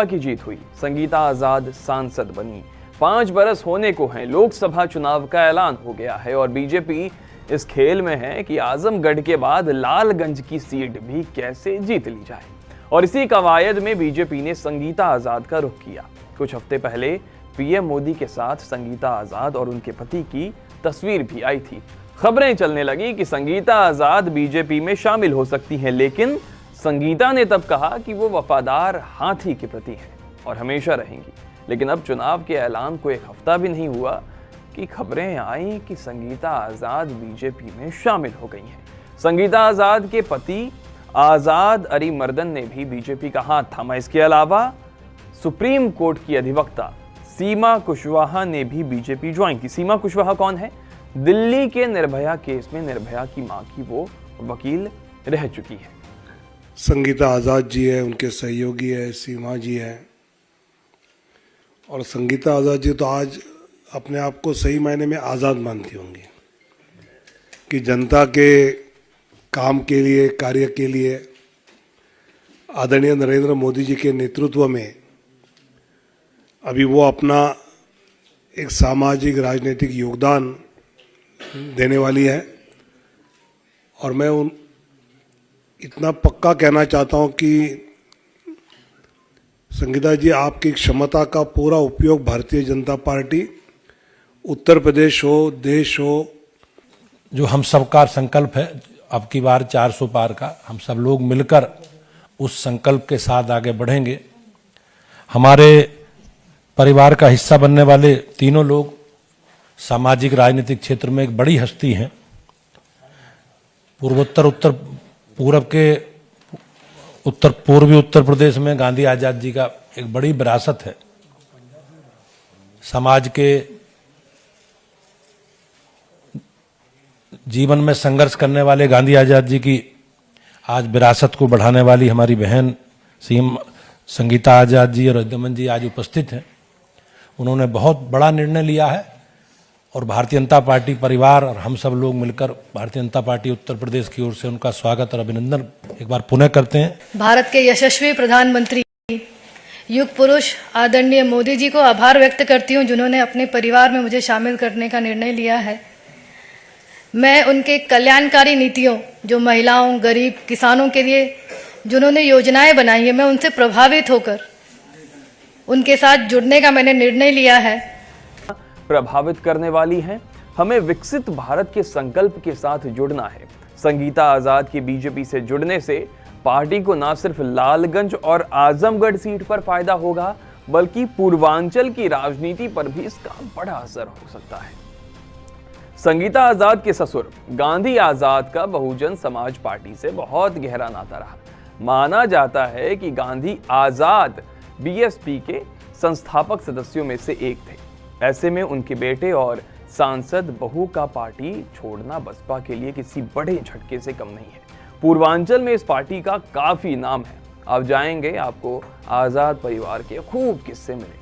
की जीत हुई, संगीता आजाद सांसद बनी। 5 बरस होने को हैं, लोकसभा चुनाव का ऐलान हो गया है और बीजेपी इस खेल में है कि आजमगढ़ के बाद लालगंज की सीट भी कैसे जीत ली जाए। और इसी कवायद में बीजेपी ने संगीता आजाद का रुख किया। कुछ हफ्ते पहले पीएम मोदी के साथ संगीता आजाद और उनके पति की तस्वीर भी आई थी। खबरें चलने लगी कि संगीता आजाद बीजेपी में शामिल हो सकती हैं, लेकिन संगीता ने तब कहा कि वो वफादार हाथी के प्रति हैं और हमेशा रहेंगी। लेकिन अब चुनाव के ऐलान को एक हफ्ता भी नहीं हुआ कि खबरें आई कि संगीता आजाद बीजेपी में शामिल हो गई हैं। संगीता आजाद के पति आजाद अरीमर्दन ने भी बीजेपी का हाथ थामा। इसके अलावा सुप्रीम कोर्ट की अधिवक्ता सीमा कुशवाहा ने भी बीजेपी ज्वाइन की। सीमा कुशवाहा कौन है? दिल्ली के निर्भया केस में निर्भया की मां की वो वकील रह चुकी है। संगीता आज़ाद जी है, उनके सहयोगी है सीमा जी है। और संगीता आज़ाद जी तो आज अपने आप को सही मायने में आज़ाद मानती होंगी कि जनता के काम के लिए, कार्य के लिए आदरणीय नरेंद्र मोदी जी के नेतृत्व में अभी वो अपना एक सामाजिक राजनीतिक योगदान देने वाली है। और मैं इतना पक्का कहना चाहता हूं कि संगीता जी, आपकी क्षमता का पूरा उपयोग भारतीय जनता पार्टी, उत्तर प्रदेश हो, देश हो, जो हम सबका संकल्प है अब की बार 400 पार का, हम सब लोग मिलकर उस संकल्प के साथ आगे बढ़ेंगे। हमारे परिवार का हिस्सा बनने वाले तीनों लोग सामाजिक राजनीतिक क्षेत्र में एक बड़ी हस्ती हैं। पूर्वी उत्तर प्रदेश में गांधी आजाद जी का एक बड़ी विरासत है। समाज के जीवन में संघर्ष करने वाले गांधी आजाद जी की आज विरासत को बढ़ाने वाली हमारी बहन संगीता आजाद जी और रजदमन जी आज उपस्थित हैं। उन्होंने बहुत बड़ा निर्णय लिया है और भारतीय जनता पार्टी परिवार और हम सब लोग मिलकर भारतीय जनता पार्टी उत्तर प्रदेश की ओर से उनका स्वागत और अभिनंदन एक बार पुनः करते हैं। भारत के यशस्वी प्रधानमंत्री युग पुरुष आदरणीय मोदी जी को आभार व्यक्त करती हूं, जिन्होंने अपने परिवार में मुझे शामिल करने का निर्णय लिया है। मैं उनके कल्याणकारी नीतियों, जो महिलाओं, गरीब, किसानों के लिए जिन्होंने योजनाएं बनाई है, मैं उनसे प्रभावित होकर उनके साथ जुड़ने का मैंने निर्णय लिया है। प्रभावित करने वाली हैं। हमें विकसित भारत के संकल्प के साथ जुड़ना है। संगीता आजाद की बीजेपी से जुड़ने से पार्टी को न सिर्फ लालगंज और आजमगढ़ सीट पर फायदा होगा, बल्कि पूर्वांचल की राजनीति पर भी इसका बड़ा असर हो सकता है। संगीता आजाद के ससुर गांधी आजाद का बहुजन समाज पार्टी से बहुत गहरा नाता रहा। माना जाता है कि गांधी आजाद बीएसपी के संस्थापक सदस्यों में से एक थे। ऐसे में उनके बेटे और सांसद बहू का पार्टी छोड़ना बसपा के लिए किसी बड़े झटके से कम नहीं है। पूर्वांचल में इस पार्टी का काफी नाम है। आप जाएंगे, आपको आजाद परिवार के खूब किस्से मिलेंगे।